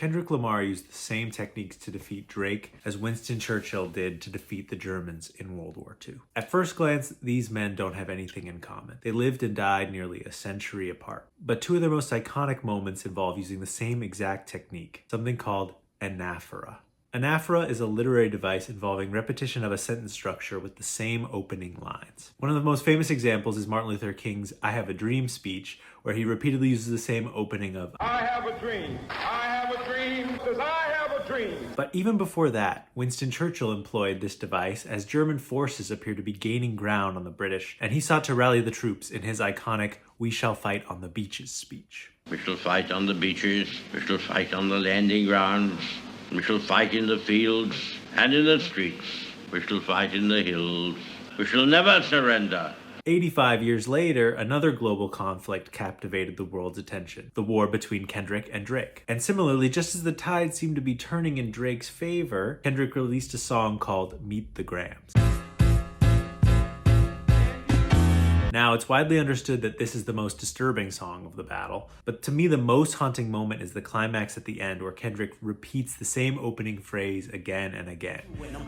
Kendrick Lamar used the same techniques to defeat Drake as Winston Churchill did to defeat the Germans in World War II. At first glance, these men don't have anything in common. They lived and died nearly a century apart. But two of their most iconic moments involve using the same exact technique, something called Anaphora. Anaphora is a literary device involving repetition of a sentence structure with the same opening lines. One of the most famous examples is Martin Luther King's I Have a Dream speech, where he repeatedly uses the same opening of I have a dream. I have a dream. Says I have a dream. But even before that, Winston Churchill employed this device as German forces appeared to be gaining ground on the British, and he sought to rally the troops in his iconic We Shall Fight on the Beaches speech. We shall fight on the beaches, we shall fight on the landing grounds, we shall fight in the fields and in the streets, we shall fight in the hills, we shall never surrender. 85 years later, another global conflict captivated the world's attention, the war between Kendrick and Drake. And similarly, just as the tide seemed to be turning in Drake's favor, Kendrick released a song called Meet the Grams. Now, it's widely understood that this is the most disturbing song of the battle, but to me the most haunting moment is the climax at the end where Kendrick repeats the same opening phrase again and again.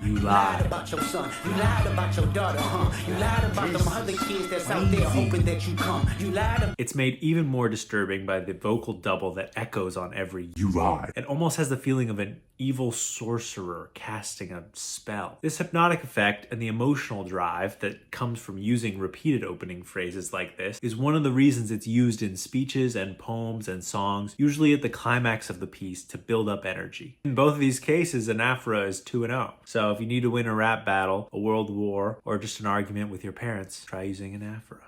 You lied about your son, you lied about your daughter, You lied about them other kids that's out there hoping that you come. You lied. It's made even more disturbing by the vocal double that echoes on every You lied. It almost has the feeling of an evil sorcerer casting a spell. This hypnotic effect and the emotional drive that comes from using repeated opening phrases like this is one of the reasons it's used in speeches and poems and songs, usually at the climax of the piece to build up energy. In both of these cases, Anaphora is 2-0. So if you need to win a rap battle, a world war, or just an argument with your parents, try using Anaphora.